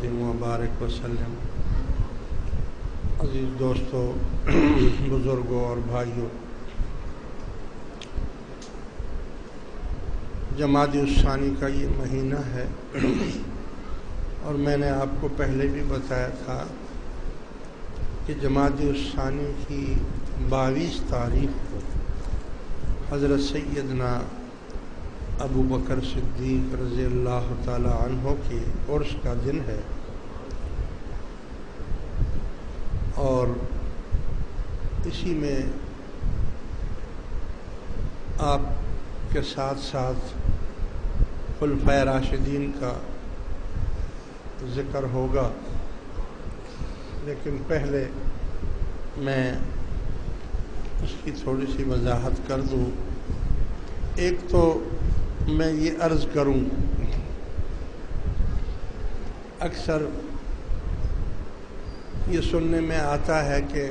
وسلم وبارک وسلم۔ عزیز دوستو، بزرگوں اور بھائیوں، جمادی الثانی کا یہ مہینہ ہے اور میں نے آپ کو پہلے بھی بتایا تھا کہ جمادی الثانی کی 22 تاریخ کو حضرت سیدنا ابو بکر صدیق رضی اللہ تعالی عنہ کے عرس کا دن ہے، اور اسی میں آپ کے ساتھ ساتھ خلفائے راشدین کا ذکر ہوگا، لیکن پہلے میں اس کی تھوڑی سی وضاحت کر دوں۔ ایک تو میں یہ عرض کروں، اکثر یہ سننے میں آتا ہے کہ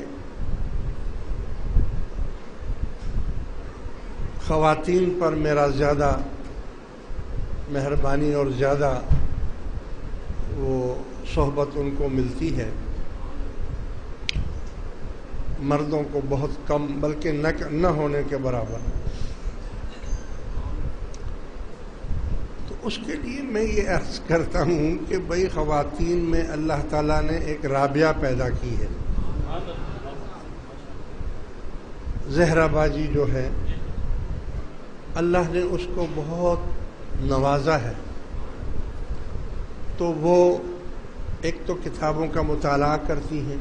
خواتین پر میرا زیادہ مہربانی اور زیادہ وہ صحبت ان کو ملتی ہے، مردوں کو بہت کم، بلکہ نہ ہونے کے برابر۔ تو اس کے لیے میں یہ عرض کرتا ہوں کہ بھئی خواتین میں اللہ تعالیٰ نے ایک رابعہ پیدا کی ہے، زہرا باجی جو ہے اللہ نے اس کو بہت نوازا ہے۔ تو وہ ایک تو کتابوں کا مطالعہ کرتی ہیں،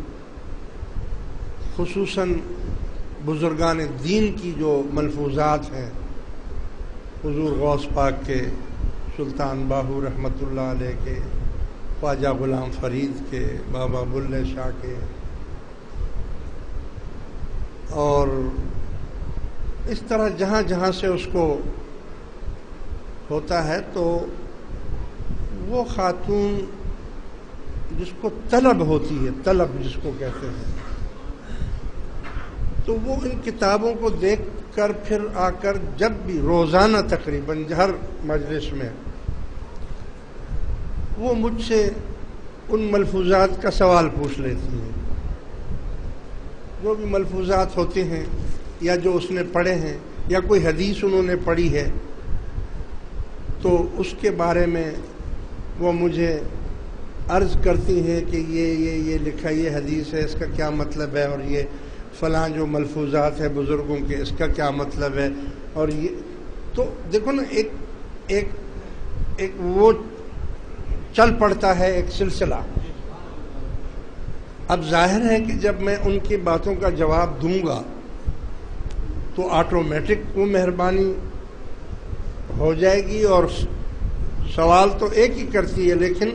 خصوصاً بزرگان دین کی جو ملفوظات ہیں، حضور غوث پاک کے، سلطان باہو رحمۃ اللہ علیہ کے، خواجہ غلام فرید کے، بابا بلے شاہ کے، اور اس طرح جہاں جہاں سے اس کو ہوتا ہے، تو وہ خاتون جس کو طلب ہوتی ہے، طلب جس کو کہتے ہیں، تو وہ ان کتابوں کو دیکھ کر پھر آ کر جب بھی روزانہ تقریباً ہر مجلس میں وہ مجھ سے ان ملفوظات کا سوال پوچھ لیتی ہیں، جو بھی ملفوظات ہوتے ہیں یا جو اس نے پڑھے ہیں یا کوئی حدیث انہوں نے پڑھی ہے، تو اس کے بارے میں وہ مجھے عرض کرتی ہیں کہ یہ لکھا، یہ حدیث ہے، اس کا کیا مطلب ہے، اور یہ فلاں جو ملفوظات ہیں بزرگوں کے، اس کا کیا مطلب ہے، اور یہ تو دیکھو نا، ایک وہ چل پڑتا ہے ایک سلسلہ۔ اب ظاہر ہے کہ جب میں ان کی باتوں کا جواب دوں گا تو آٹومیٹک وہ مہربانی ہو جائے گی، اور سوال تو ایک ہی کرتی ہے لیکن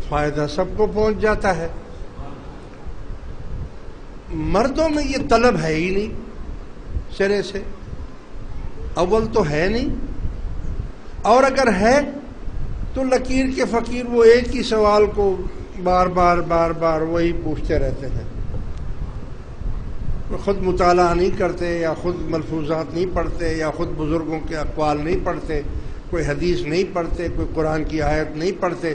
فائدہ سب کو پہنچ جاتا ہے۔ مردوں میں یہ طلب ہے ہی نہیں سرے سے، اول تو ہے نہیں، اور اگر ہے تو لکیر کے فقیر وہ ایک ہی سوال کو بار بار وہی پوچھتے رہتے ہیں، خود مطالعہ نہیں کرتے، یا خود ملفوظات نہیں پڑھتے، یا خود بزرگوں کے اقوال نہیں پڑھتے، کوئی حدیث نہیں پڑھتے، کوئی قرآن کی آیت نہیں پڑھتے،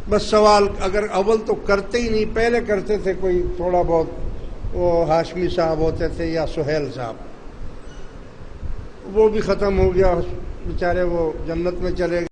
بس سوال اگر اول تو کرتے ہی نہیں، پہلے کرتے تھے کوئی تھوڑا بہت، وہ ہاشمی صاحب ہوتے تھے یا سہیل صاحب، وہ بھی ختم ہو گیا بیچارے، وہ جنت میں چلے گئے۔